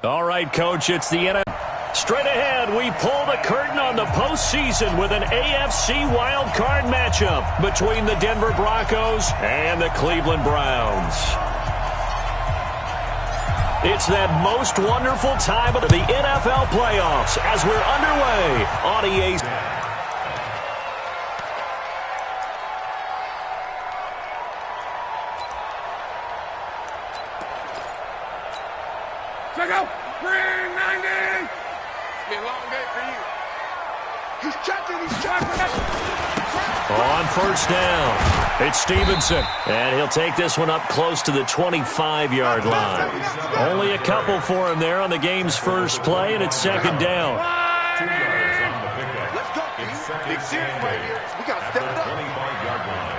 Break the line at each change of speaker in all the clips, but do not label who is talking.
All right, Coach, it's the NFL. Straight ahead, we pull the curtain on the postseason with an AFC wildcard matchup between the Denver Broncos and the Cleveland Browns. It's that most wonderful time of the NFL playoffs as we're underway on EA.
Check out. 390. Be a long day for you. He's checking.
On first down, it's Stevenson, and he'll take this one up close to the 25-yard line. Only a couple for him there on the game's first play, and it's second down.
Let's go. Big series right here. We got to step it up.
25-yard line.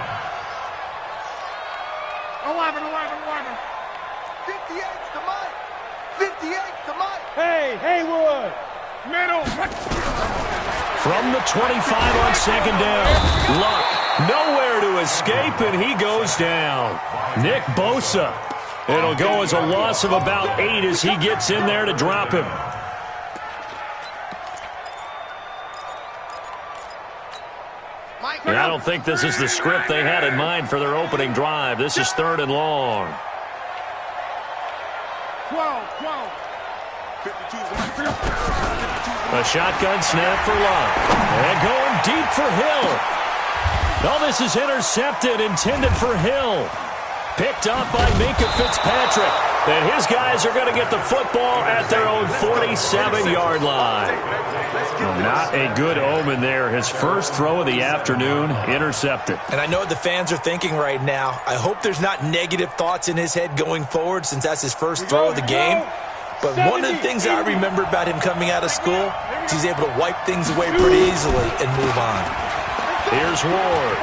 11. 58's to Mike. 58's to Mike.
Hey, Haywood.
Middle.
From the 25 on second down. Luck, nowhere to escape, and he goes down. Nick Bosa. It'll go as a loss of about 8 as he gets in there to drop him. And I don't think this is the script they had in mind for their opening drive. This is third and long.
12.
A shotgun snap for Luck. And going deep for Hill. No, this is intercepted, intended for Hill. Picked up by Minkah Fitzpatrick. And his guys are going to get the football at their own 47-yard line. Well, not a good omen there. His first throw of the afternoon, intercepted.
And I know what the fans are thinking right now. I hope there's not negative thoughts in his head going forward since that's his first throw of the game. But one of the things I remember about him coming out of school is he's able to wipe things away pretty easily and move on.
Here's Ward.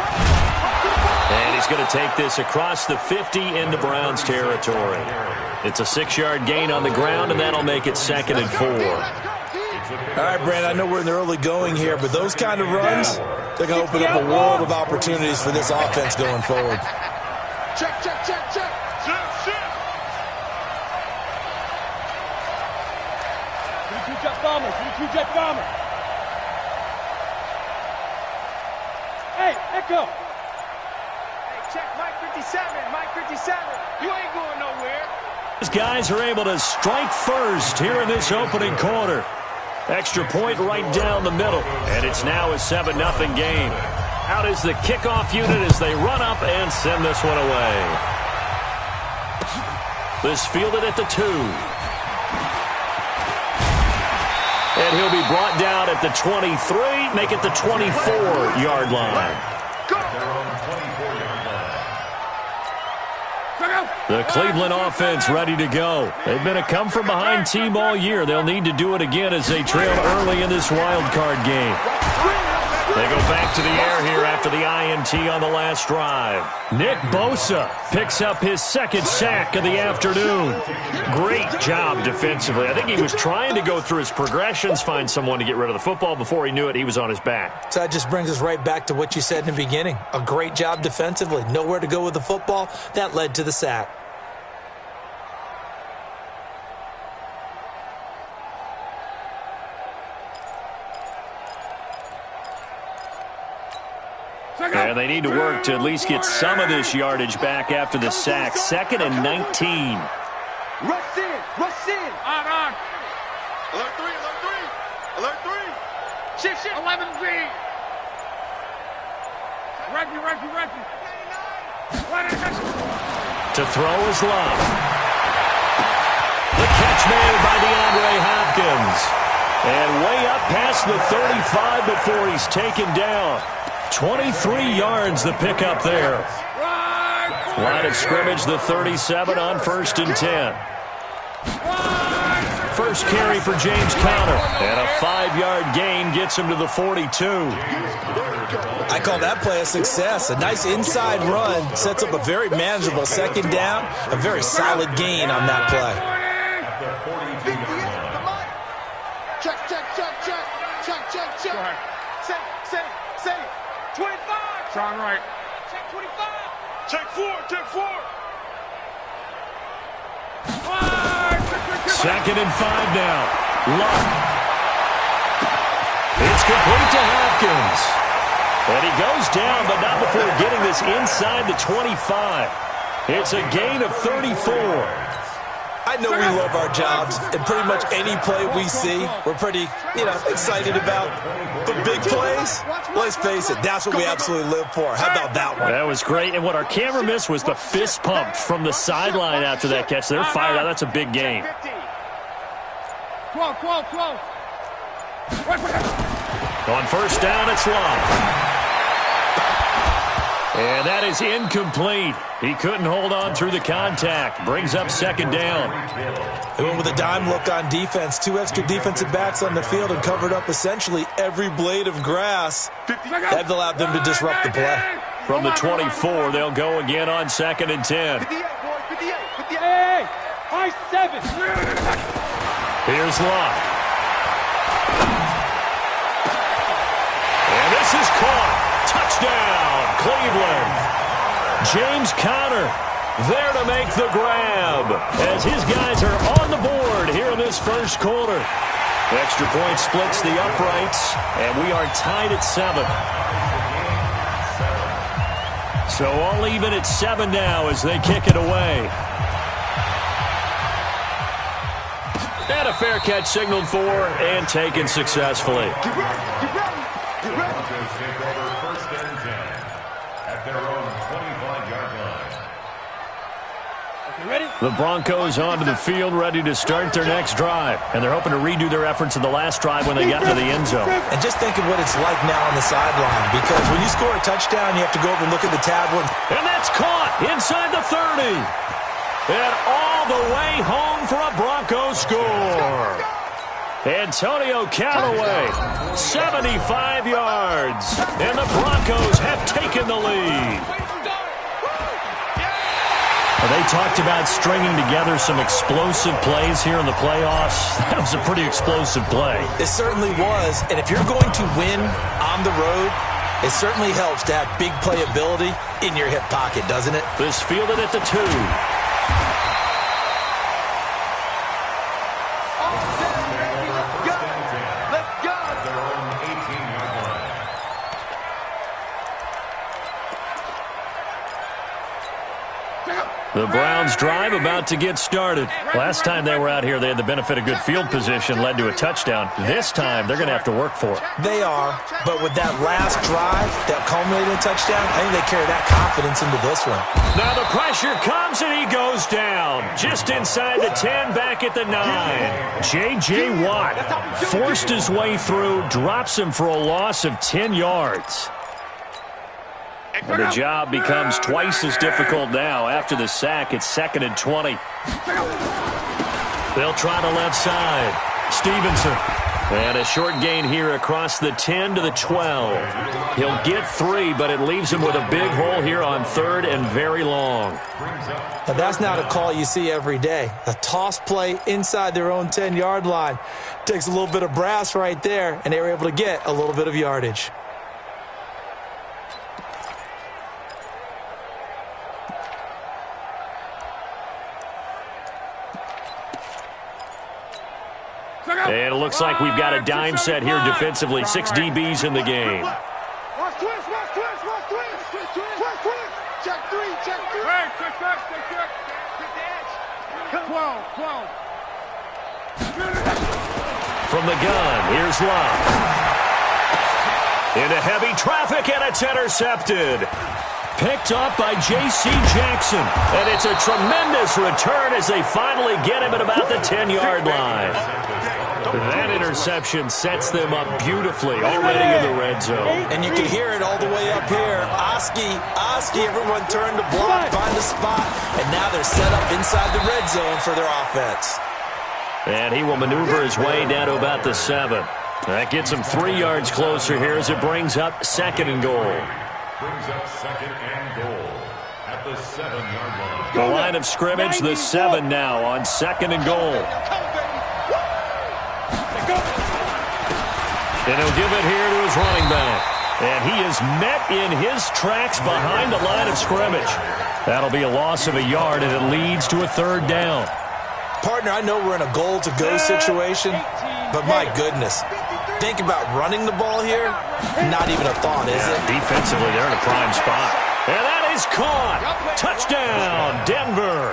And he's going to take this across the 50 into Browns territory. It's a 6-yard gain on the ground, and that'll make it second and 4.
All right, Brandon, I know we're in the early going here, but those kind of runs, they're going to open up a world of opportunities for this offense going forward.
Check.
Jet bomber. Hey, Echo.
Hey, check Mike 57. You ain't going nowhere.
These guys are able to strike first here in this opening quarter. Extra point right down the middle. And it's now a 7-0 game. Out is the kickoff unit as they run up and send this one away. This fielded at the 2. And he'll be brought down at the 23, make it the 24-yard line. The Cleveland offense ready to go. They've been a come-from-behind team all year. They'll need to do it again as they trail early in this wild card game. They go back to the air here after the INT on the last drive. Nick Bosa picks up his second sack of the afternoon. Great job defensively. I think he was trying to go through his progressions, find someone to get rid of the football. Before he knew it, he was on his back.
So that just brings us right back to what you said in the beginning. A great job defensively. Nowhere to go with the football. That led to the sack.
And they need to work to at least get some of this yardage back after the sack. 2nd and 19.
Rush in. On. Alert 3. Shift. 11 Z. Reggie.
To throw is Love. The catch made by DeAndre Hopkins. And way up past the 35 before he's taken down. 23 yards the pickup there. Line of scrimmage, the 37 on 1st and 10. First carry for James Conner. And a 5-yard gain gets him to the 42.
I call that play a success. A nice inside run sets up a very manageable second down. A very solid gain on that play.
Check. Say. 25. Trying right.
Check 25.
Check 4. Check 4.
Second and 5 now. Luck. It's complete to Hopkins. And he goes down, but not before getting this inside the 25. It's a gain of 34.
I know we love our jobs, and pretty much any play we see, we're pretty, excited about. The big plays, let's face it, that's what we absolutely live for. How about that one?
That was great, and what our camera missed was the fist pump from the sideline after that catch. They're fired out. That's a big gain.
12.
On first down, it's Long. And that is incomplete. He couldn't hold on through the contact. Brings up second down.
They went with a dime look on defense. 2 extra defensive backs on the field and covered up essentially every blade of grass. That allowed them to disrupt the play.
From the 24, they'll go again on second and 10.
Hey, high 7.
Here's Locke. And this is caught. Touchdown, Cleveland. James Conner there to make the grab as his guys are on the board here in this first quarter. Extra point splits the uprights, and we are tied at 7. So all even at 7 now as they kick it away. And a fair catch signaled for and taken successfully. The Broncos onto the field, ready to start their next drive. And they're hoping to redo their efforts in the last drive when they got to the end zone.
And just think of what it's like now on the sideline, because when you score a touchdown, you have to go over and look at the tablet.
And that's caught inside the 30. And all the way home for a Broncos score. Antonio Callaway, 75 yards. And the Broncos have taken the lead. They talked about stringing together some explosive plays here in the playoffs. That was a pretty explosive play.
It certainly was. And if you're going to win on the road, it certainly helps to have big playability in your hip pocket, doesn't it?
This fielded at the 2. The Browns drive about to get started. Last time they were out here, they had the benefit of good field position, led to a touchdown. This time, they're going to have to work for it.
They are, but with that last drive that culminated in a touchdown, I think they carry that confidence into this one.
Now the pressure comes and he goes down. Just inside the 10, back at the 9. J.J. Watt forced his way through, drops him for a loss of 10 yards. And the job becomes twice as difficult now. After the sack, it's second and 20. They'll try the left side. Stevenson. And a short gain here across the 10 to the 12. He'll get 3, but it leaves him with a big hole here on 3rd and very long.
Now that's not a call you see every day. A toss play inside their own 10-yard line. Takes a little bit of brass right there, and they were able to get a little bit of yardage.
And it looks like we've got a dime set here defensively. 6 DBs in the game.
Watch twist. Check 3. Hey, check. 12.
From the gun, here's Love. Into heavy traffic, and it's intercepted. Picked up by J.C. Jackson. And it's a tremendous return as they finally get him at about the 10-yard line. That interception sets them up beautifully already in the red zone.
And you can hear it all the way up here. Oski, everyone turned to block, find a spot, and now they're set up inside the red zone for their offense.
And he will maneuver his way down to about the 7. That gets him 3 yards closer here as it brings up second and goal.
Brings up second and goal at the 7-yard line.
The line of scrimmage, the 7 now on second and goal. And he'll give it here to his running back. And he is met in his tracks behind the line of scrimmage. That'll be a loss of a yard, and it leads to a third down.
Partner, I know we're in a goal-to-go situation, but my goodness. Think about running the ball here. Not even a thought, is it?
Defensively, they're in a prime spot. And that is caught. Touchdown, Denver.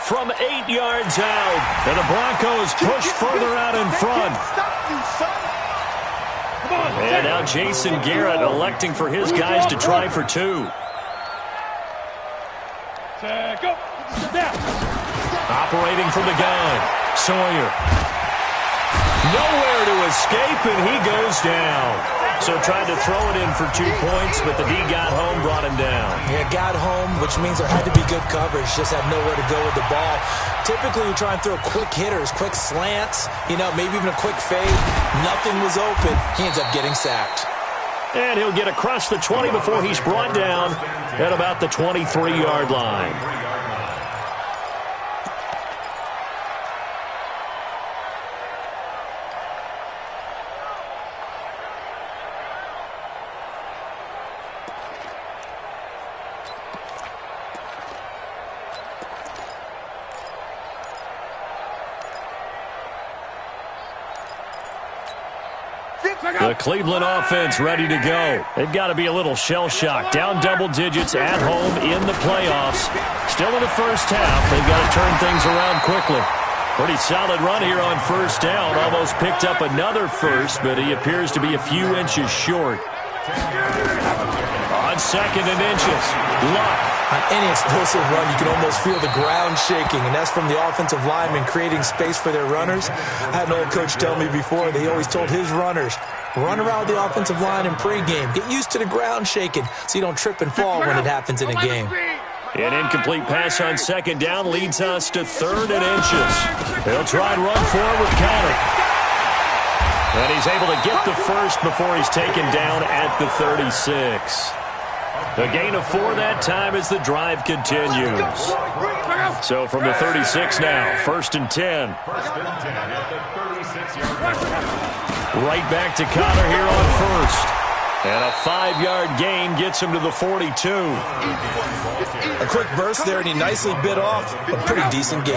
From 8 yards out, and the Broncos push further out in front. And now Jason Garrett electing for his guys to try for 2. Operating from the gun, Sawyer. Nowhere to escape, and he goes down. So tried to throw it in for 2 points, but the D got home, brought him down.
Yeah, got home, which means there had to be good coverage. Just had nowhere to go with the ball. Typically, we try and throw quick hitters, quick slants, maybe even a quick fade. Nothing was open. He ends up getting sacked.
And he'll get across the 20 before he's brought down at about the 23-yard line. The Cleveland offense ready to go. They've got to be a little shell-shocked. Down double digits at home in the playoffs. Still in the first half. They've got to turn things around quickly. Pretty solid run here on first down. Almost picked up another first, but he appears to be a few inches short. On second and inches. Luck.
On any explosive run, you can almost feel the ground shaking, and that's from the offensive linemen creating space for their runners. I had an old coach tell me before, they always told his runners, run around the offensive line in pregame. Get used to the ground shaking so you don't trip and fall when it happens in a game.
An incomplete pass on second down leads us to third and inches. They'll try and run forward with Connor. And he's able to get the first before he's taken down at the 36. The gain of 4 that time as the drive continues. So from the 36 now, first and 10. Right back to Connor here on first. And a 5-yard gain gets him to the 42.
A quick burst there, and he nicely bit off a pretty decent gain.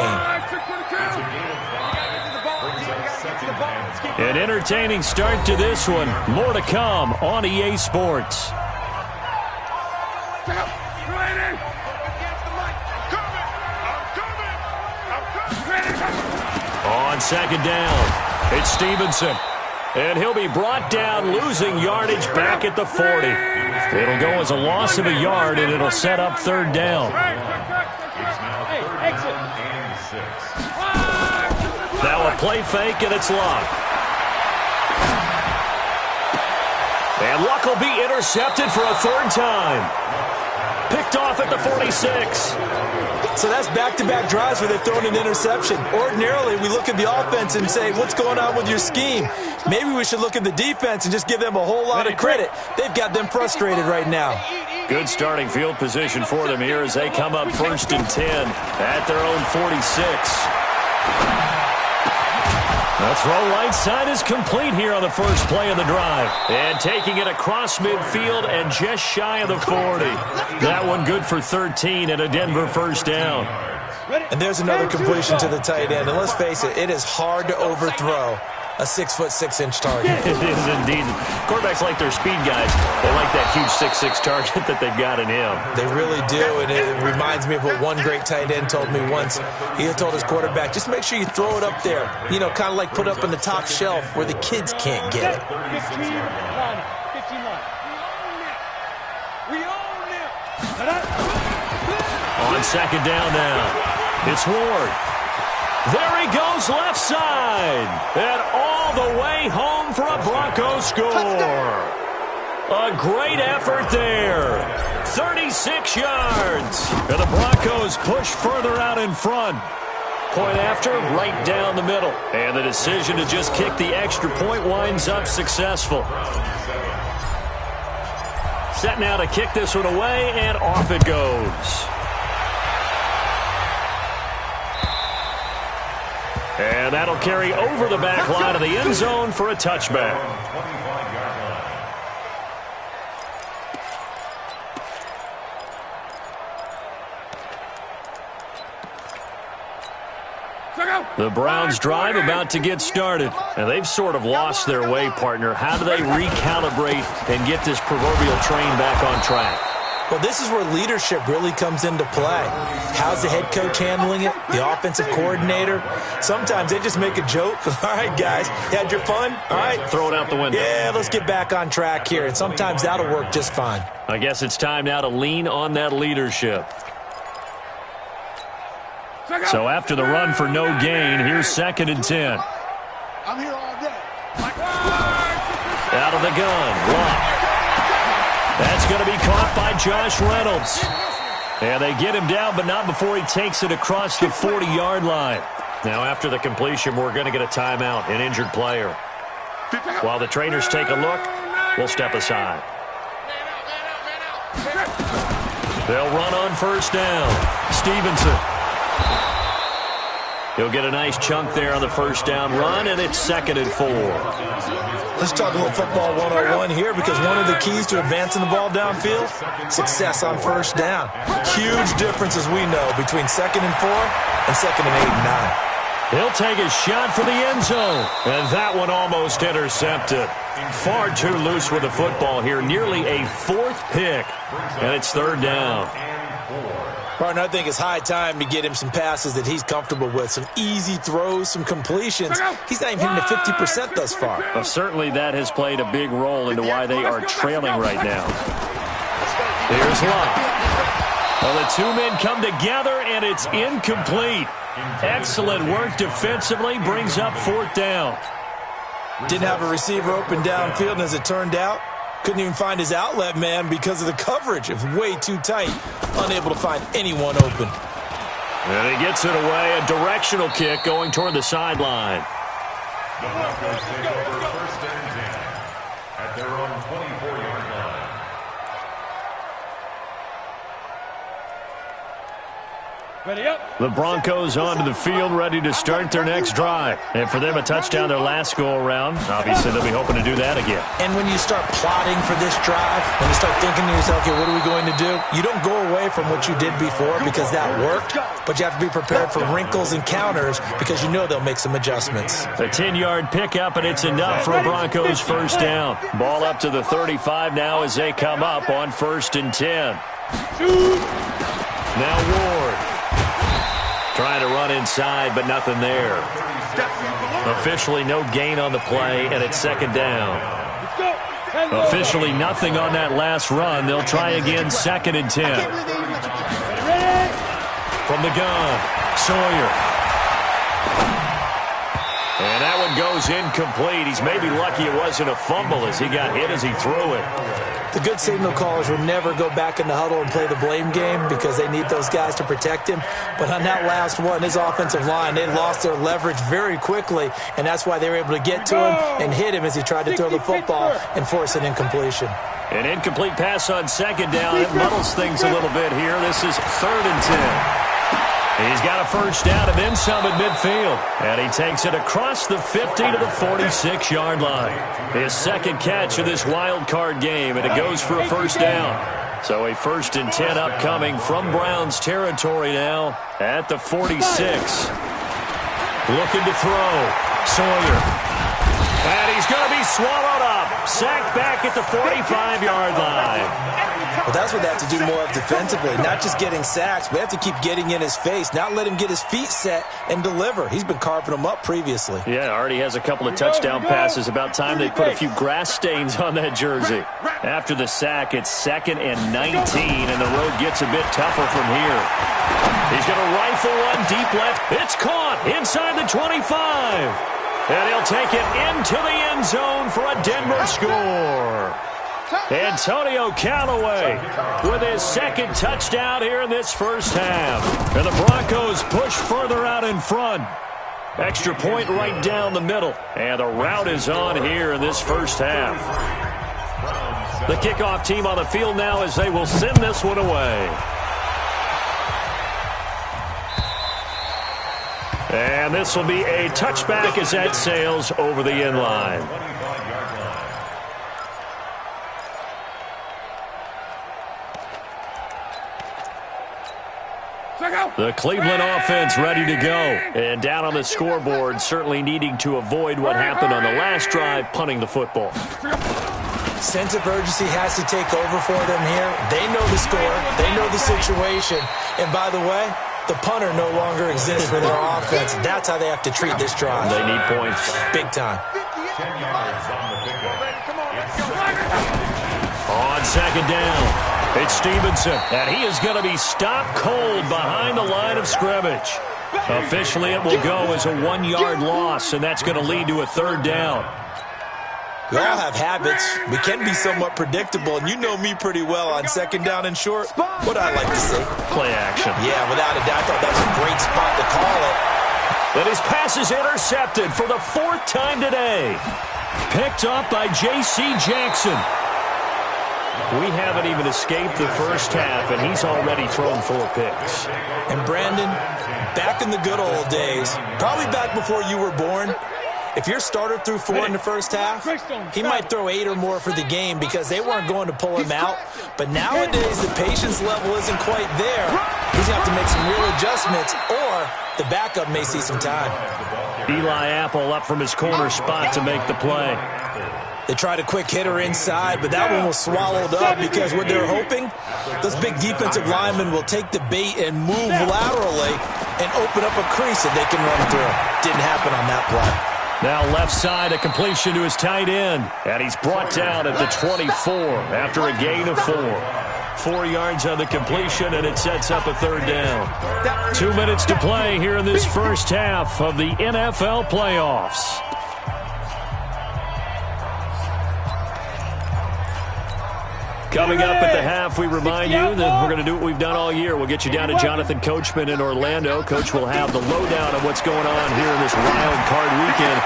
An entertaining start to this one. More to come on EA Sports. On second down, it's Stevenson. And he'll be brought down, losing yardage back at the 40. It'll go as a loss of a yard, and it'll set up third down. Now a play fake, and it's Luck. And Luck will be intercepted for a third time. Picked off at the 46.
So that's back-to-back drives where they've thrown an interception. Ordinarily, we look at the offense and say, what's going on with your scheme? Maybe we should look at the defense and just give them a whole lot of credit. They've got them frustrated right now.
Good starting field position for them here as they come up first and 10 at their own 46. The throw right side is complete here on the first play of the drive. And taking it across midfield and just shy of the 40. That one good for 13 and a Denver first down.
And there's another completion to the tight end. And let's face it, it is hard to overthrow a 6'6" target.
It is indeed. Quarterbacks like their speed guys. They like that huge 6'6" target that they've got in him.
They really do, and it reminds me of what one great tight end told me once. He had told his quarterback, just make sure you throw it up there. Kind of like put up on the top shelf where the kids can't get it.
15 line. We own them.
On second down now, it's Ward. There he goes left side. And all the way home for a Bronco score. A great effort there. 36 yards. And the Broncos push further out in front. Point after, right down the middle. And the decision to just kick the extra point winds up successful. Set now to kick this one away, and off it goes. And that'll carry over the back line of the end zone for a touchback. The Browns drive about to get started. And they've sort of lost their way, partner. How do they recalibrate and get this proverbial train back on track?
Well, this is where leadership really comes into play. How's the head coach handling it? The offensive coordinator? Sometimes they just make a joke. All right, guys, you had your fun? All right.
Throw it out the window.
Yeah, let's get back on track here. And sometimes that'll work just fine.
I guess it's time now to lean on that leadership. So after the run for no gain, here's 2nd and 10.
I'm here all day.
Out of the gun. Lock. That's going to be caught by Josh Reynolds. And they get him down, but not before he takes it across the 40-yard line. Now, after the completion, we're going to get a timeout, an injured player. While the trainers take a look, we'll step aside. They'll run on 1st down. Stevenson. He'll get a nice chunk there on the 1st down run, and it's 2nd and 4.
Let's talk a little football 101 here, because one of the keys to advancing the ball downfield, success on 1st down. Huge difference, as we know, between 2nd and 4 and 2nd and 8 and 9.
He'll take a shot for the end zone, and that one almost intercepted. Far too loose with the football here, nearly a 4th pick, and it's 3rd down.
Partner, I think it's high time to get him some passes that he's comfortable with, some easy throws, some completions. He's not even hitting the 50% thus far.
Well, certainly that has played a big role into why they are trailing right now. Here's Locke. Well, the two men come together, and it's incomplete. Excellent work defensively, brings up 4th down.
Didn't have a receiver open downfield, and as it turned out, couldn't even find his outlet man because of the coverage. It was way too tight. Unable to find anyone open.
And he gets it away. A directional kick going toward the sideline.
The Broncos take over 1st and 10 at their own 24-yard line.
Ready up.
The Broncos onto the field, ready to start their next drive. And for them, a touchdown their last go-around. Obviously, they'll be hoping to do that again.
And when you start plotting for this drive, when you start thinking to yourself, okay, what are we going to do? You don't go away from what you did before because that worked, but you have to be prepared for wrinkles and counters because you know they'll make some adjustments.
A 10-yard pickup, and it's enough for a Broncos 1st down. Ball up to the 35 now as they come up on 1st and 10. Now Ward. Trying to run inside, but nothing there. Officially no gain on the play, and it's 2nd down. Officially nothing on that last run. They'll try again, 2nd and 10. From the gun, Sawyer. And that one goes incomplete. He's maybe lucky it wasn't a fumble as he got hit as he threw it.
The good signal callers will never go back in the huddle and play the blame game because they need those guys to protect him. But on that last one, his offensive line, they lost their leverage very quickly, and that's why they were able to get to him and hit him as he tried to throw the football and force an incompletion.
An incomplete pass on 2nd down. It muddles things a little bit here. This is 3rd and 10. He's got a 1st down and then some at midfield. And he takes it across the 50 to the 46-yard line. His 2nd catch of this wild card game, and it goes for a 1st down. So a 1st and 10 upcoming from Browns territory now at the 46. Looking to throw. Sawyer. And he's going to be swallowed up. Sacked back at the 45-yard line.
Well, that's what they have to do more of defensively, not just getting sacks. We have to keep getting in his face, not let him get his feet set and deliver. He's been carving them up previously.
Yeah, already has a couple of touchdown passes. About time they put a few grass stains on that jersey. After the sack, it's 2nd and 19, and the road gets a bit tougher from here. He's going to rifle one deep left. It's caught inside the 25. And he'll take it into the end zone for a Denver score. Antonio Callaway with his 2nd touchdown here in this 1st half. And the Broncos push further out in front. Extra point right down the middle. And the route is on here in this 1st half. The kickoff team on the field now as they will send this one away. And this will be a touchback as that sails over the end line. The Cleveland offense ready to go. And down on the scoreboard, certainly needing to avoid what happened on the last drive, punting the football.
Sense of urgency has to take over for them here. They know the score. They know the situation. And by the way, the punter no longer exists for their offense. That's how they have to treat this drive.
They need points.
Big time.
10 yards on the pickup.
On second down, it's Stevenson, and he is going to be stopped cold behind the line of scrimmage. Officially, it will go as a 1-yard loss, and that's going to lead to a third down.
We all have habits. We can be somewhat predictable, and you know me pretty well on second down and short. What I like to say?
Play action.
Yeah, without a doubt, I thought that was a great spot to call it.
And his pass is intercepted for the 4th time today. Picked up by J.C. Jackson. We haven't even escaped the first half, and he's already thrown 4 picks.
And Brandon, back in the good old days, probably back before you were born, if your starter threw 4 in the first half, he might throw 8 or more for the game because they weren't going to pull him out. But nowadays, the patience level isn't quite there. He's going to have to make some real adjustments, or the backup may see some time.
Eli Apple up from his corner spot to make the play.
They tried a quick hitter inside, but that one was swallowed up because what they're hoping, those big defensive linemen will take the bait and move laterally and open up a crease that they can run through. Didn't happen on that play.
Now left side, a completion to his tight end. And he's brought down at the 24 after a gain of 4. 4 yards on the completion, and it sets up a third down. 2 minutes to play here in this first half of the NFL playoffs. Coming up at the half, we remind you that we're going to do what we've done all year. We'll get you down to Jonathan Coachman in Orlando. Coach will have the lowdown of what's going on here in this wild card weekend.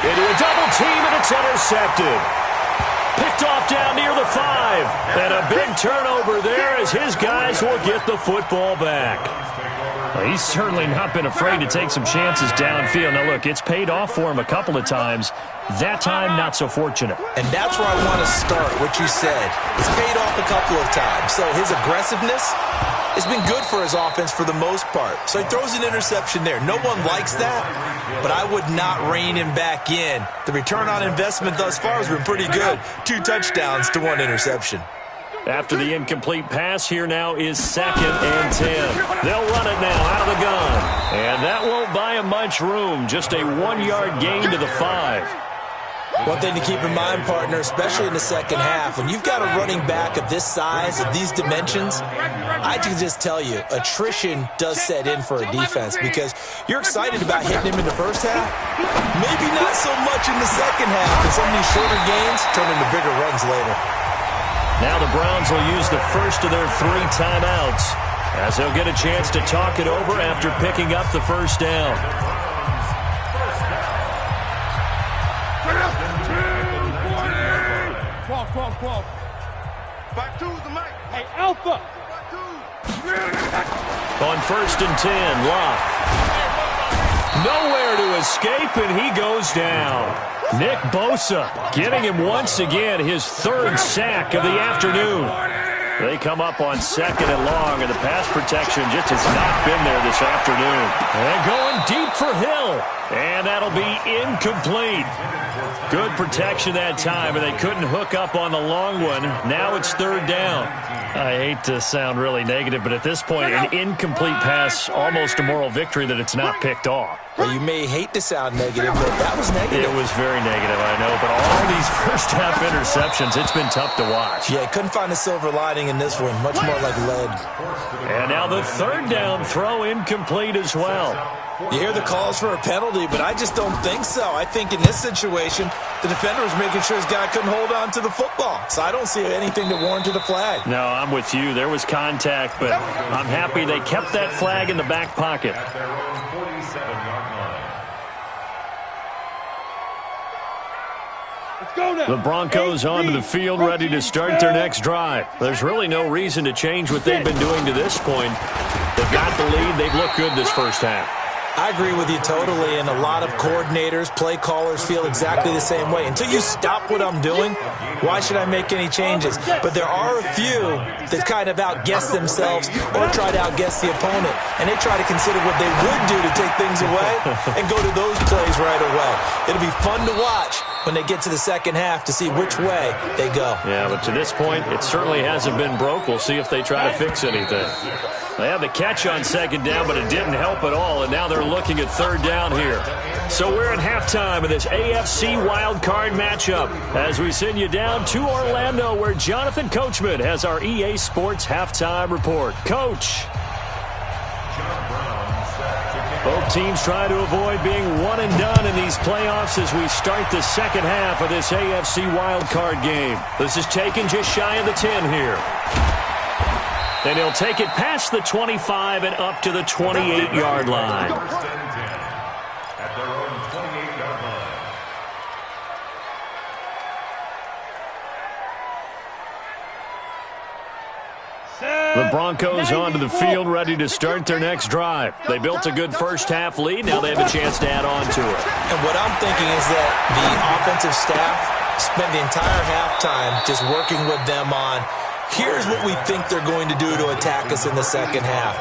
Into a double team, and it's intercepted. Picked off down near the 5. And a big turnover there as his guys will get the football back. Well, he's certainly not been afraid to take some chances downfield. Now, look, it's paid off for him a couple of times. That time, not so fortunate.
And that's where I want to start, what you said. It's paid off a couple of times. So his aggressiveness has been good for his offense for the most part. So he throws an interception there. No one likes that, but I would not rein him back in. The return on investment thus far has been pretty good. 2 touchdowns to 1 interception.
After the incomplete pass, here now is 2nd and 10. They'll run it now out of the gun. And that won't buy him much room. Just a 1-yard gain to the 5.
One thing to keep in mind, partner, especially in the second half, when you've got a running back of this size, of these dimensions, I can just tell you, attrition does set in for a defense because you're excited about hitting him in the first half. Maybe not so much in the second half, and some of these shorter gains turn into bigger runs later.
Now the Browns will use the first of their 3 timeouts as they'll get a chance to talk it over after picking up the first down.
Hey, Alpha!
On 1st and 10, Locke. Nowhere to escape, and he goes down. Nick Bosa getting him once again his 3rd sack of the afternoon. They come up on 2nd and long, and the pass protection just has not been there this afternoon. And going deep for Hill, and that'll be incomplete. Good protection that time, and they couldn't hook up on the long one. Now it's 3rd down. I hate to sound really negative, but at this point, an incomplete pass, almost a moral victory that it's not picked off.
Well, you may hate to sound negative, but that was negative.
It was very negative, I know, but all these first-half interceptions, it's been tough to watch.
Yeah, couldn't find a silver lining in this one. Much more like lead.
And now the 3rd down throw incomplete as well.
You hear the calls for a penalty, but I just don't think so. I think in this situation, the defender was making sure his guy couldn't hold on to the football. So I don't see anything to warrant a flag.
No, I'm with you. There was contact, but I'm happy they kept that flag in the back pocket. The Broncos onto the field, ready to start their next drive. There's really no reason to change what they've been doing to this point. They've got the lead. They've looked good this first half.
I agree with you totally, and a lot of coordinators, play callers feel exactly the same way. Until you stop what I'm doing, why should I make any changes? But there are a few that kind of outguess themselves or try to outguess the opponent, and they try to consider what they would do to take things away and go to those plays right away. It'll be fun to watch when they get to the second half to see which way they go.
Yeah, but to this point, it certainly hasn't been broke. We'll see if they try to fix anything. They had the catch on second down, but it didn't help at all, and now they're looking at third down here. So we're at halftime of this AFC wildcard matchup as we send you down to Orlando, where Jonathan Coachman has our EA Sports halftime report. Coach. Both teams try to avoid being one and done in these playoffs as we start the second half of this AFC wildcard game. This is taken just shy of the 10 here. And he'll take it past the 25 and up to the 28-yard line.
First and 10 at their own 28-yard line.
The Broncos onto the field, ready to start their next drive. They built a good first-half lead. Now they have a chance to add on to it.
And what I'm thinking is that the offensive staff spent the entire halftime just working with them on, here's what we think they're going to do to attack us in the second half.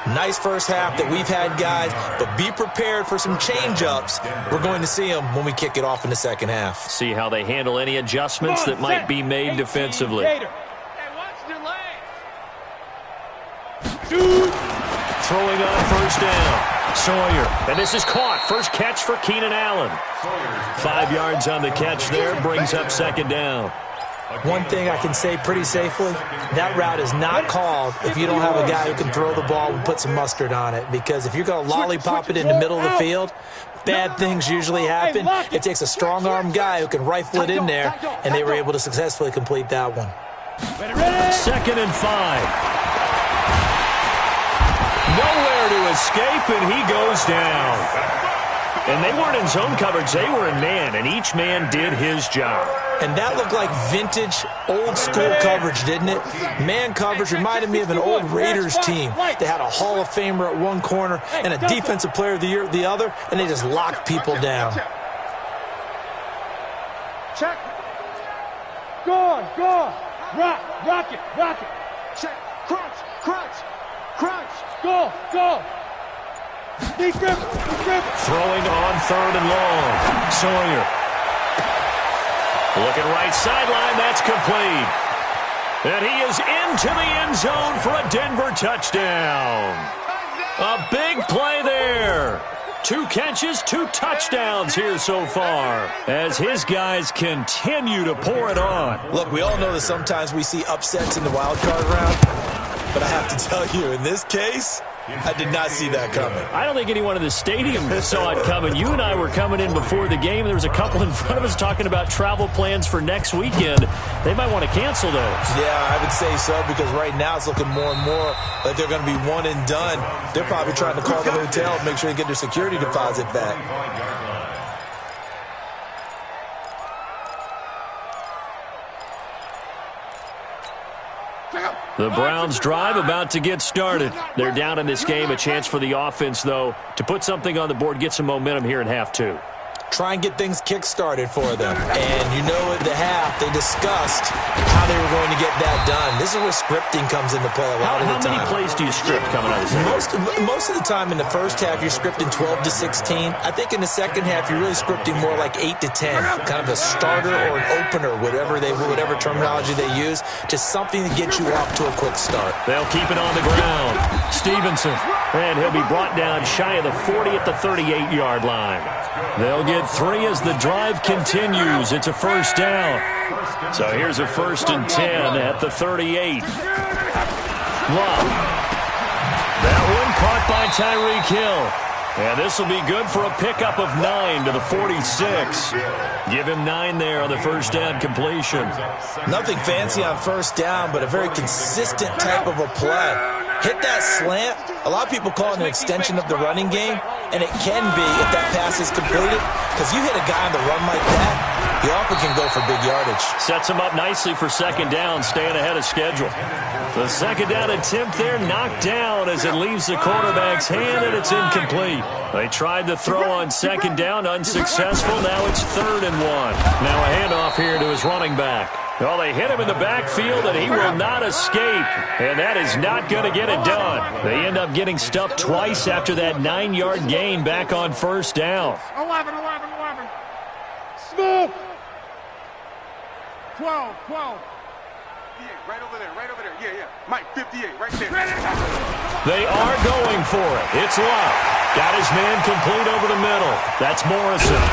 Nice first half that we've had, guys, but be prepared for some change-ups. We're going to see them when we kick it off in the second half.
See how they handle any adjustments that might be made defensively. Throwing on first down. Sawyer. And this is caught. First catch for Keenan Allen. 5 yards on the catch there. Brings up second down.
One thing I can say pretty safely, that route is not called if you don't have a guy who can throw the ball and put some mustard on it. Because if you're going to lollipop it in the middle of the field, bad things usually happen. It takes a strong-arm guy who can rifle it in there, and they were able to successfully complete that one.
2nd and 5. Nowhere to escape, and he goes down. And they weren't in zone coverage. They were in man, and each man did his job.
And that looked like vintage, old-school coverage, didn't it? Man coverage reminded me of an old Raiders team. They had a Hall of Famer at one corner and a Defensive Player of the Year at the other, and they just locked people down.
Check. Go on. Rock it. Check. Crunch. Go. Deep grip.
Throwing on 3rd and long. Sawyer. Looking right sideline. That's complete. And he is into the end zone for a Denver touchdown. A big play there. 2 catches, 2 touchdowns here so far as his guys continue to pour it on.
Look, we all know that sometimes we see upsets in the wild card round, but I have to tell you, in this case, I did not see that coming.
I don't think anyone in the stadium saw it coming. You and I were coming in before the game. There was a couple in front of us talking about travel plans for next weekend. They might want to cancel those.
Yeah, I would say so, because right now it's looking more and more like they're going to be one and done. They're probably trying to call the hotel and make sure they get their security deposit back.
The Browns drive about to get started. They're down in this game. A chance for the offense, though, to put something on the board, get some momentum here in half 2.
Try and get things kick-started for them. And you know at the half, they discussed how they were going to get that done. This is where scripting comes into play a lot of the time.
How many plays do you script coming out of this?
Most of the time in the first half, you're scripting 12 to 16. I think in the second half, you're really scripting more like 8 to 10. Kind of a starter or an opener, whatever terminology they use. Just something to get you off to a quick start.
They'll keep it on the ground. Stevenson. And he'll be brought down shy of the 40 at the 38-yard line. They'll get 3 as the drive continues. It's a first down. So here's a 1st and 10 at the 38. Love. That one caught by Tyreek Hill. And this will be good for a pickup of 9 to the 46. Give him 9 there on the first down completion.
Nothing fancy on first down, but a very consistent type of a play. Hit that slant. A lot of people call it an extension of the running game, and it can be if that pass is completed, because you hit a guy on the run like that, He often can go for big yardage.
Sets him up nicely for second down, staying ahead of schedule. The second down attempt there knocked down as it leaves the quarterback's hand, and it's incomplete. They tried to throw on second down, unsuccessful. Now it's 3rd and 1. Now a handoff here to his running back. Well, they hit him in the backfield, and he will not escape. And that is not going to get it done. They end up getting stuffed twice after that 9-yard gain back on first down.
11.
Smooth.
12. 58, right over there. Yeah. Mike, 58, right there.
They are going for it. It's Luck. Got his man complete over the middle. That's Morrison.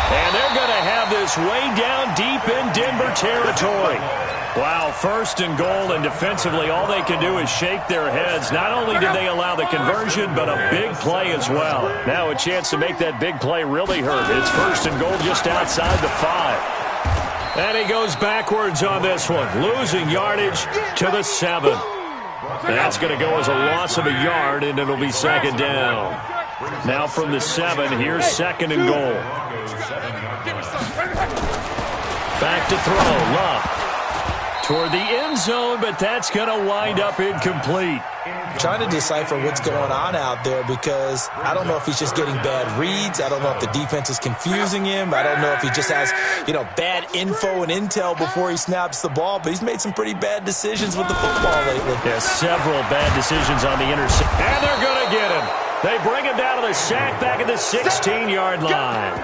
And they're going to have this way down deep in Denver territory. Wow, 1st and goal, and defensively all they can do is shake their heads. Not only did they allow the conversion, but a big play as well. Now a chance to make that big play really hurt. It's 1st and goal just outside the 5. And he goes backwards on this one, losing yardage to the 7. That's going to go as a loss of a yard, and it'll be second down. Now from the 7, here's 2nd and goal. Back to throw, Luck. Toward the end zone, but that's going to wind up incomplete.
Trying to decipher what's going on out there because I don't know if he's just getting bad reads. I don't know if the defense is confusing him. I don't know if he just has, bad info and intel before he snaps the ball. But he's made some pretty bad decisions with the football lately.
Yeah, several bad decisions on the intercept. And they're going to get him. They bring him down to the sack back at the 16-yard line.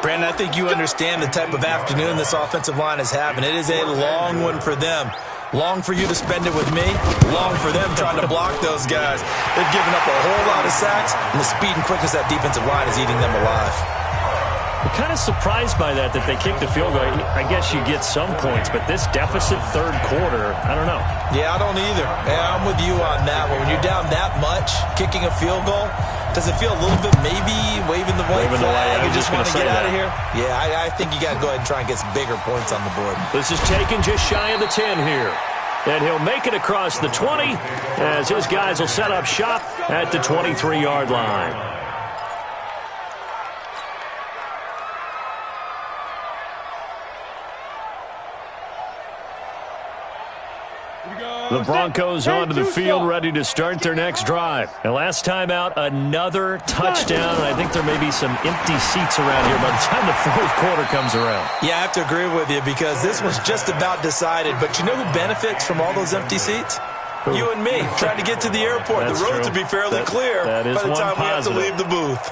Brandon, I think you understand the type of afternoon this offensive line is having. It is a long one for them. Long for you to spend it with me. Long for them trying to block those guys. They've given up a whole lot of sacks, and the speed and quickness of that defensive line is eating them alive.
I'm kind of surprised by that they kicked the field goal. I guess you get some points, but this deficit 3rd quarter, I don't know.
Yeah, I don't either. Yeah, I'm with you on that one. When you're down that much, kicking a field goal, does it feel a little bit maybe waving the white flag and just want to get out of here? Yeah, I think you got to go ahead and try and get some bigger points on the board.
This is taken just shy of the 10 here. And he'll make it across the 20 as his guys will set up shop at the 23-yard line. The Broncos onto the field, ready to start their next drive. And last time out, another touchdown, and I think there may be some empty seats around here by the time the 4th quarter comes around.
Yeah, I have to agree with you because this was just about decided. But you know who benefits from all those empty seats? Who? You and me, trying to get to the airport.
That's
the roads
true.
will be fairly clear
by the time we have to
leave the booth.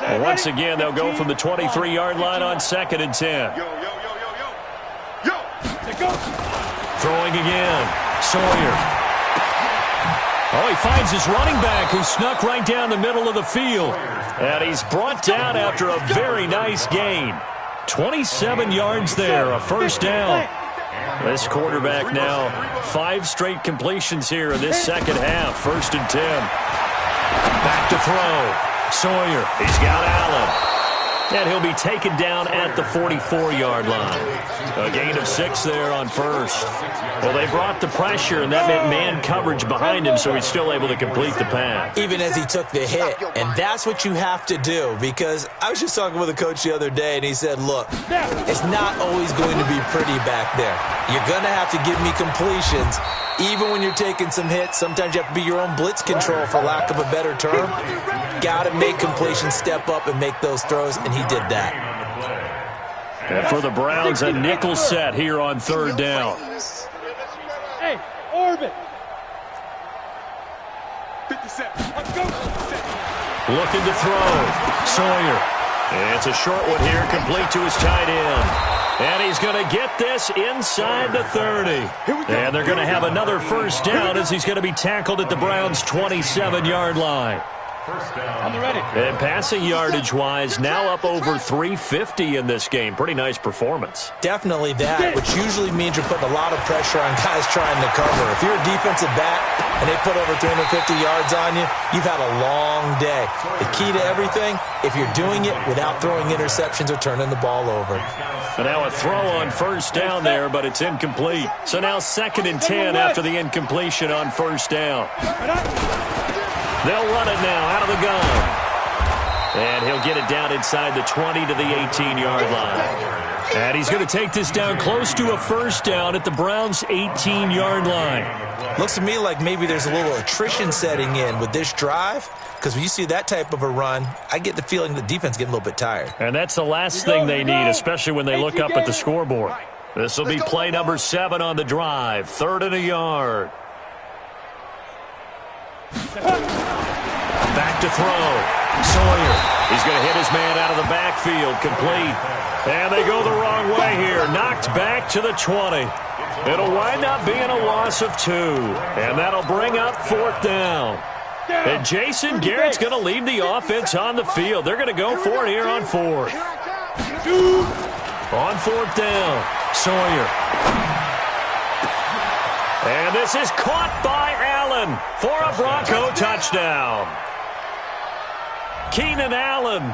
Well, once again, they'll go from the 23-yard line on 2nd and 10. Throwing again. Sawyer. Oh, he finds his running back who snuck right down the middle of the field. And he's brought down after a very nice gain. 27 yards there, a 1st down. This quarterback now 5 straight completions here in this second half. 1st and 10. Back to throw. Sawyer. He's got Allen. And he'll be taken down at the 44-yard line. A gain of 6 there on 1st. Well, they brought the pressure, and that meant man coverage behind him, so he's still able to complete the pass.
Even as he took the hit, and that's what you have to do, because I was just talking with a coach the other day, and he said, look, it's not always going to be pretty back there. You're going to have to give me completions. Even when you're taking some hits, sometimes you have to be your own blitz control, for lack of a better term. Got to make completions, step up, and make those throws, and he did that.
And for the Browns, a nickel set here on 3rd down.
Hey, orbit.
57.
Let's go.
Looking to throw. Sawyer. And it's a short one here, complete to his tight end. And he's going to get this inside the 30. And they're going to have another 1st down as he's going to be tackled at the Browns' 27-yard line.
I'm ready.
And passing yardage-wise, now up over 350 in this game. Pretty nice performance.
Definitely that, which usually means you're putting a lot of pressure on guys trying to cover. If you're a defensive back and they put over 350 yards on you, you've had a long day. The key to everything, if you're doing it without throwing interceptions or turning the ball over.
So now a throw on 1st down there, but it's incomplete. So now 2nd and 10 after the incompletion on 1st down. They'll run it now out of the gun. And he'll get it down inside the 20 to the 18-yard line. And he's going to take this down close to a first down at the Browns' 18-yard line.
Looks to me like maybe there's a little attrition setting in with this drive, because when you see that type of a run, I get the feeling the defense getting a little bit tired.
And that's the last thing they need, especially when they look up at the scoreboard. This will be play number 7 on the drive. 3rd and a yard. Back to throw. Sawyer. He's going to hit his man out of the backfield. Complete. And they go the wrong way here. Knocked back to the 20. It'll wind up being a loss of 2. And that'll bring up 4th down. And Jason Garrett's going to lead the offense on the field. They're going to go for it here on 4th. On 4th down, Sawyer. And this is caught by Allen for a Bronco touchdown. Keenan Allen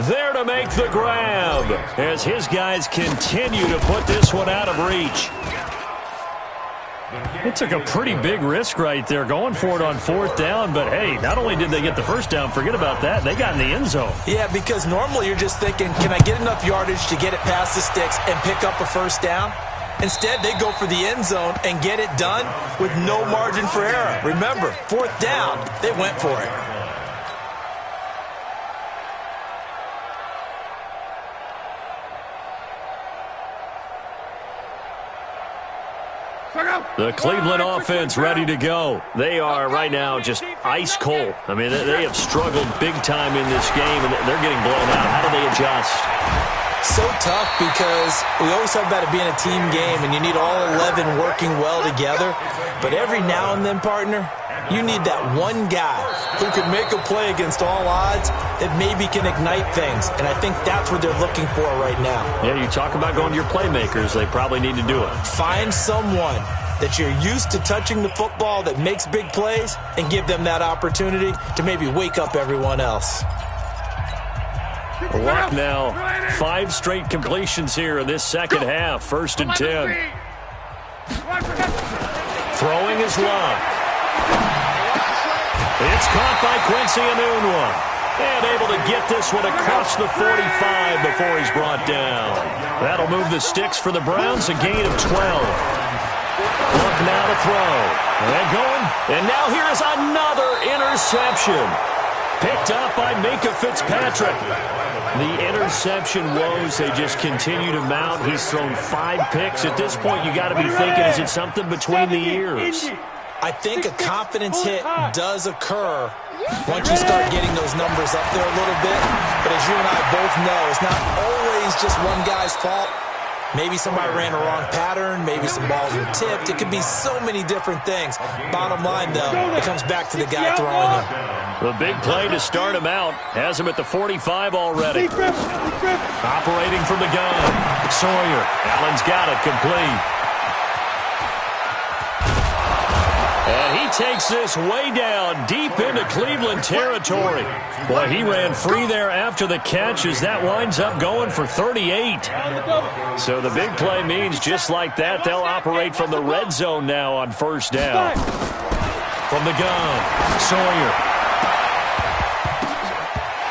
there to make the grab as his guys continue to put this one out of reach. It took a pretty big risk right there going for it on 4th down, but hey, not only did they get the first down, forget about that, they got in the end zone.
Yeah, because normally you're just thinking, can I get enough yardage to get it past the sticks and pick up a first down? Instead, they go for the end zone and get it done with no margin for error. Remember, 4th down, they went for it.
The Cleveland offense ready to go. They are right now just ice cold. I mean, they have struggled big time in this game, and they're getting blown out. How do they adjust?
So tough because we always talk about it being a team game, and you need all 11 working well together. But every now and then, partner, you need that one guy who can make a play against all odds that maybe can ignite things. And I think that's what they're looking for right now.
Yeah, you talk about going to your playmakers. They probably need to do it.
Find someone that you're used to touching the football that makes big plays and give them that opportunity to maybe wake up everyone else.
Luck now. 5 straight completions here in this second half. 1st and 10. Throwing is Luck. It's caught by Quincy Enunwa. And able to get this one across the 45 before he's brought down. That'll move the sticks for the Browns, a gain of 12. Luck now to throw. And going. And now here's another interception. Picked up by Minka Fitzpatrick. The interception woes, they just continue to mount. He's thrown 5 picks. At this point, you got to be thinking, is it something between the ears?
I think a confidence hit does occur once you start getting those numbers up there a little bit. But as you and I both know, it's not always just one guy's fault. Maybe somebody ran a wrong pattern. Maybe some balls were tipped. It could be so many different things. Bottom line, though, it comes back to the guy throwing them.
The big play to start him out has him at the 45 already. Operating from the gun. Sawyer. Allen's got it complete. And he takes this way down deep into Cleveland territory. Boy, he ran free there after the catch as that winds up going for 38. So the big play means just like that, they'll operate from the red zone now on 1st down. From the gun, Sawyer.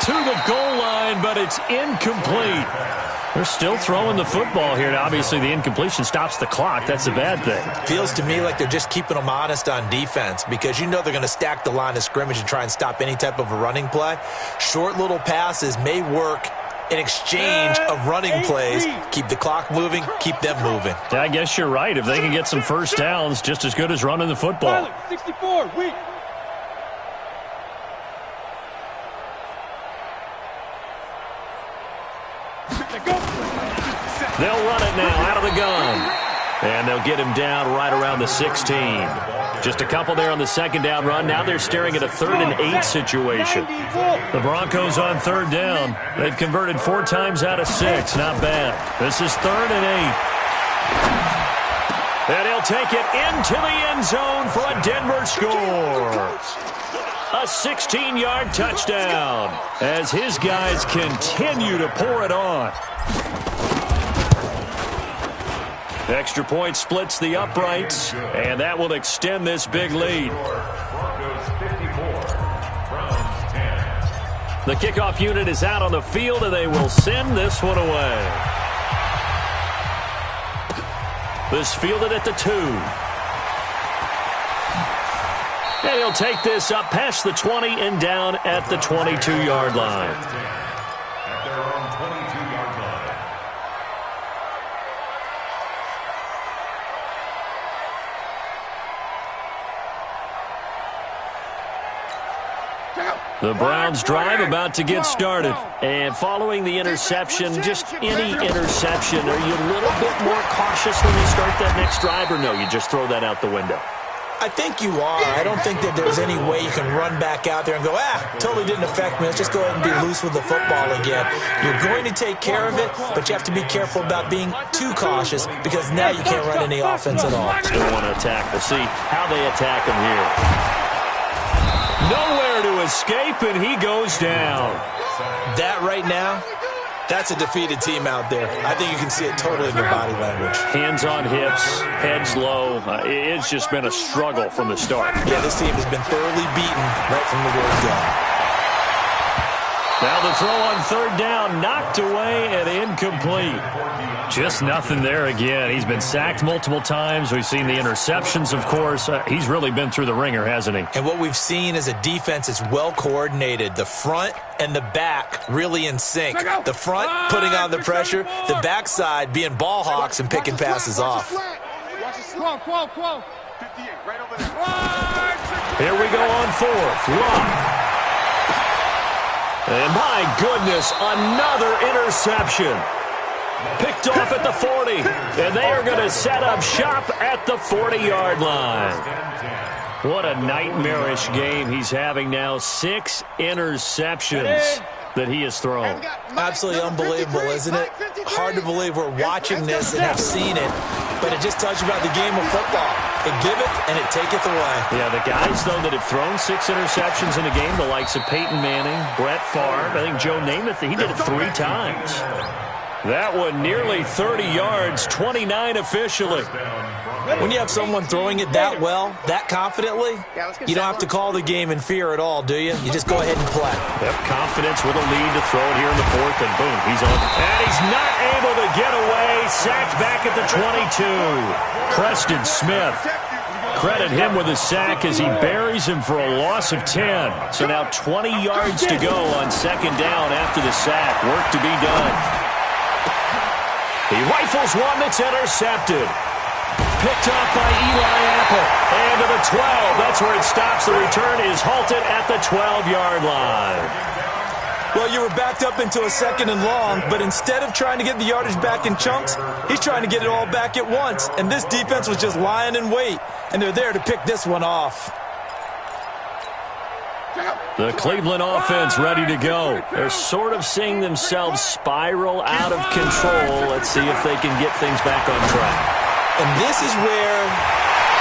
To the goal line, but it's incomplete. They're still throwing the football here. Now, obviously, the incompletion stops the clock. That's a bad thing.
Feels to me like they're just keeping them honest on defense because you know they're going to stack the line of scrimmage and try and stop any type of a running play. Short little passes may work in exchange of running plays. Keep the clock moving, keep them moving.
Yeah, I guess you're right. If they can get some first downs, just as good as running the football.
64, weak.
They'll run it now out of the gun. And they'll get him down right around the 16. Just a couple there on the 2nd down run. Now they're staring at a 3rd and 8 situation. The Broncos on 3rd down. They've converted 4 times out of 6. Not bad. This is 3rd and 8. And he'll take it into the end zone for a Denver score. A 16-yard touchdown as his guys continue to pour it on. Extra point splits the uprights, and that will extend this big lead.
Broncos 54, Browns 10.
The kickoff unit is out on the field, and they will send this one away. This fielded at the 2. And he'll take this up past the 20 and down at the 22-yard line.
At their own 22-yard line.
The Browns drive about to get started. And following the interception, just any interception, are you a little bit more cautious when you start that next drive, or no, you just throw that out the window?
I think you are. I don't think that there's any way you can run back out there and go, totally didn't affect me. Let's just go ahead and be loose with the football again. You're going to take care of it, but you have to be careful about being too cautious because now you can't run any offense at all.
Still want to attack. We'll see how they attack him here. Nowhere to escape, and he goes down.
That right now, that's a defeated team out there. I think you can see it totally in their body language.
Hands on hips, heads low. It's just been a struggle from the start.
Yeah, this team has been thoroughly beaten right from the word go.
Now the throw on third down, knocked away and incomplete. Just nothing there again. He's been sacked multiple times. We've seen the interceptions, of course. He's really been through the ringer, hasn't he?
And what we've seen is a defense that's well coordinated. The front and the back really in sync. The front putting on the pressure, the backside being ball hawks and picking passes off.
Here we go on fourth. Lock. And my goodness, another interception. Picked off at the 40. And they are going to set up shop at the 40-yard line. What a nightmarish game he's having now. 6 interceptions that he has thrown.
Absolutely unbelievable, isn't it? Hard to believe we're watching this and have seen it, but it just tells you about the game of football. It giveth and it taketh away.
Yeah, the guys, though, that have thrown 6 interceptions in a game, the likes of Peyton Manning, Brett Favre, I think Joe Namath, he did it 3 times. That one nearly 30 yards, 29 officially.
When you have someone throwing it that well, that confidently, you don't have to call the game in fear at all, do you? You just go ahead and play.
Yep, confidence with a lead to throw it here in the fourth, and boom, he's on. And he's not able to get away. Sacked back at the 22. Preston Smith. Credit him with a sack as he buries him for a loss of 10. So now 20 yards to go on second down after the sack. Work to be done. He rifles one that's intercepted. Picked off by Eli Apple. And to the 12. That's where it stops. The return is halted at the 12-yard line.
Well, you were backed up into a second and long, but instead of trying to get the yardage back in chunks, he's trying to get it all back at once. And this defense was just lying in wait, and they're there to pick this one off.
The Cleveland offense ready to go. They're sort of seeing themselves spiral out of control. Let's see if they can get things back on track.
And this is where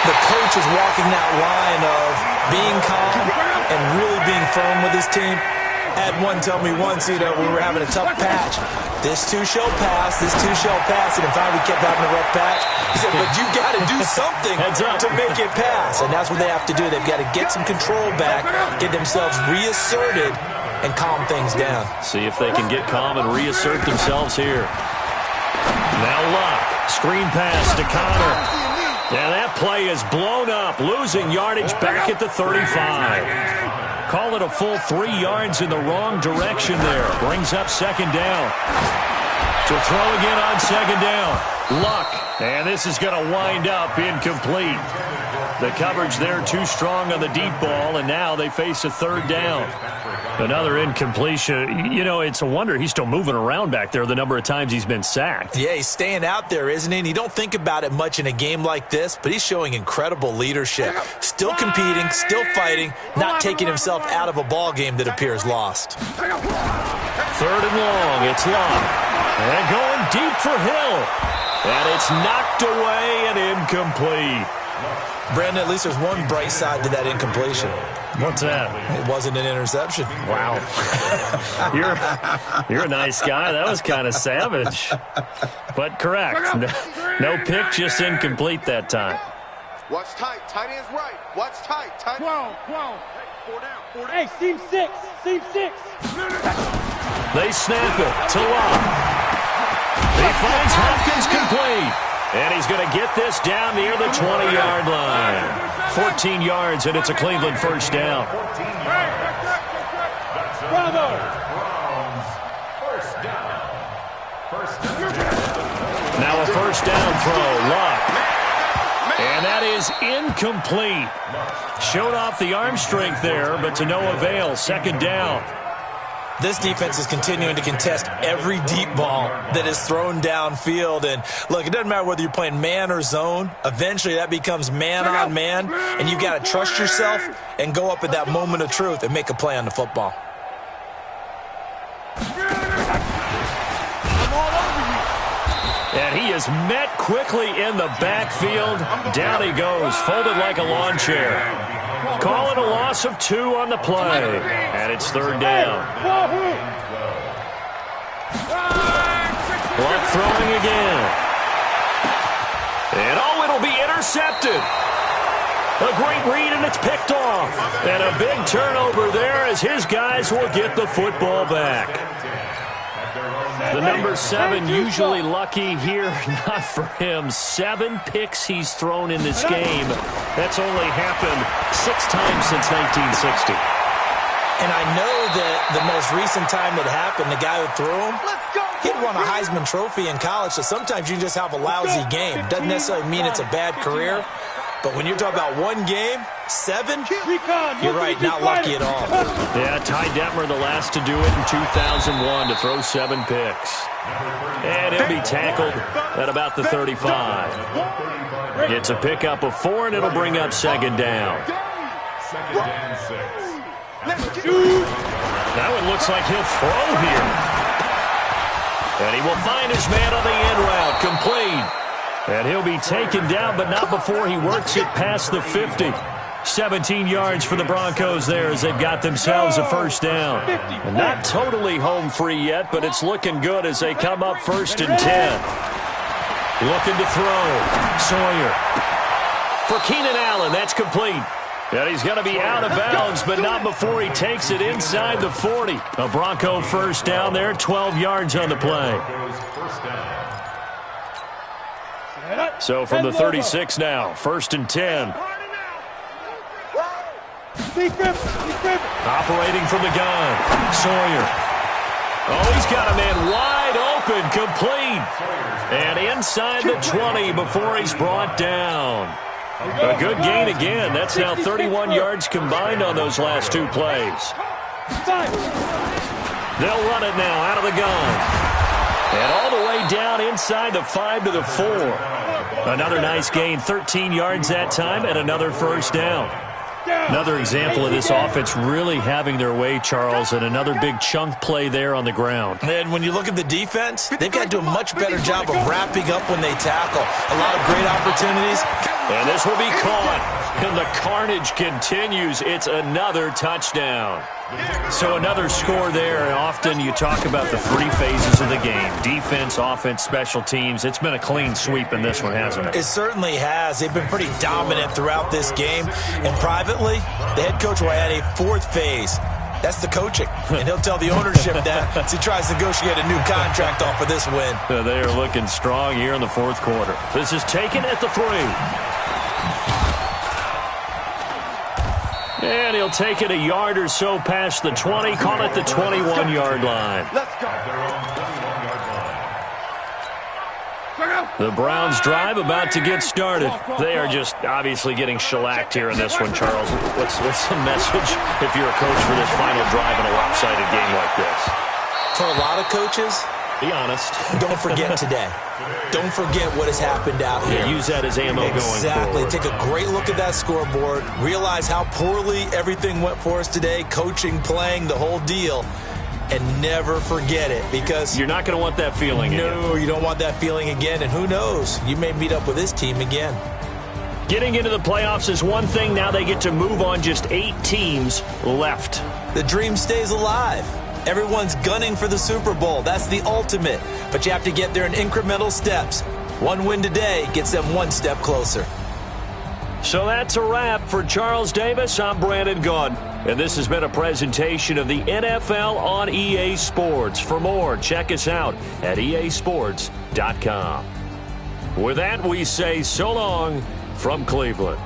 the coach is walking that line of being calm and really being firm with his team. Had one tell me once, we were having a tough patch. This too shall pass, this too shall pass. And in fact, we kept having a rough patch. He said, but you got to do something to make it pass. And that's what they have to do. They've got to get some control back, get themselves reasserted, and calm things down.
See if they can get calm and reassert themselves here. Now Luck. Screen pass to Connor. Yeah, that play is blown up. Losing yardage back at the 35. Call it a full 3 yards in the wrong direction there. Brings up second down. To throw again on second down. Luck. And this is going to wind up incomplete. The coverage there too strong on the deep ball, and now they face a third down. Another incompletion. You know, it's a wonder he's still moving around back there the number of times he's been sacked.
Yeah, he's staying out there, isn't he? And you don't think about it much in a game like this, but he's showing incredible leadership. Still competing, still fighting, not taking himself out of a ball game that appears lost.
Third and long, it's Long. And going deep for Hill. And it's knocked away and incomplete.
Brandon, at least there's one bright side to that incompletion.
What's that?
It wasn't an interception.
Wow. You're a nice guy. That was kind of savage. But correct. No pick, just incomplete that time.
Watch tight. Tight end's right. Watch tight. Tight.
12. Hey, seam 6. Seam 6.
They snap it to Love. He finds Hopkins complete. And he's going to get this down near the 20-yard line. 14 yards, and it's a Cleveland first down.
Bravo.
Now a first down throw. Luck. And that is incomplete. Showed off the arm strength there, but to no avail. Second down.
This defense is continuing to contest every deep ball that is thrown downfield. And, look, it doesn't matter whether you're playing man or zone. Eventually, that becomes man on man, and you've got to trust yourself and go up at that moment of truth and make a play on the football.
And he is met quickly in the backfield. Down he goes, folded like a lawn chair. Call it a loss of 2 on the play. And it's third down. Luck throwing again. And oh, it'll be intercepted. A great read, and it's picked off. And a big turnover there as his guys will get the football back. The number 7 usually lucky here. Not for him. 7 picks he's thrown in this game. That's only happened 6 times since 1960.
And I know that the most recent time that happened, the guy who threw him, he'd won a Heisman Trophy in college, so sometimes you just have a lousy game. Doesn't necessarily mean it's a bad career. But when you're talking about one game, 7, you're right, not lucky at all.
Yeah, Ty Detmer, the last to do it in 2001, to throw 7 picks. And he'll be tackled at about the 35. It's a pickup of 4, and it'll bring up second down.
Second and 6.
That one looks like he'll throw here. And he will find his man on the end route, complete. And he'll be taken down, but not before he works it past the 50. 17 yards for the Broncos there as they've got themselves a first down. And not totally home free yet, but it's looking good as they come up first and 10. Looking to throw. Sawyer. For Keenan Allen, that's complete. And he's going to be out of bounds, but not before he takes it inside the 40. A Bronco first down there, 12 yards on the play. So from the 36 now, first and 10. Operating from the gun, Sawyer. Oh, he's got a man wide open, complete. And inside the 20 before he's brought down. A good gain again. That's now 31 yards combined on those last 2 plays. They'll run it now out of the gun. And all the way down inside the 5 to the 4. Another nice gain, 13 yards that time, and another first down. Another example of this offense really having their way, Charles, and another big chunk play there on the ground.
And when you look at the defense, they've got to do a much better job of wrapping up when they tackle. A lot of great opportunities.
And this will be caught. And the carnage continues. It's another touchdown. So another score there. Often you talk about the 3 phases of the game. Defense, offense, special teams. It's been a clean sweep in this one, hasn't it?
It certainly has. They've been pretty dominant throughout this game. And privately, the head coach will add a 4th phase. That's the coaching. And he'll tell the ownership that as he tries to negotiate a new contract off of this win.
They are looking strong here in the 4th quarter. This is taken at the 3. And he'll take it a yard or so past the 20, call it the 21-yard line.
Let's go.
The Browns drive about to get started. They are just obviously getting shellacked here in this one, Charles. What's the message if you're a coach for this final drive in a lopsided game like this?
For a lot of coaches,
be honest.
Don't forget today. Don't forget what has happened out here.
Use that as ammo going forward.
Exactly. Take a great look at that scoreboard. Realize how poorly everything went for us today. Coaching, playing, the whole deal. And never forget it, because
you're not going to want that feeling again.
No, you don't want that feeling again. And who knows? You may meet up with this team again.
Getting into the playoffs is one thing. Now they get to move on. Just 8 teams left.
The dream stays alive. Everyone's gunning for the Super Bowl. That's the ultimate. But you have to get there in incremental steps. One win today gets them one step closer.
So that's a wrap. For Charles Davis, I'm Brandon Gaudin. And this has been a presentation of the NFL on EA Sports. For more, check us out at easports.com. With that, we say so long from Cleveland.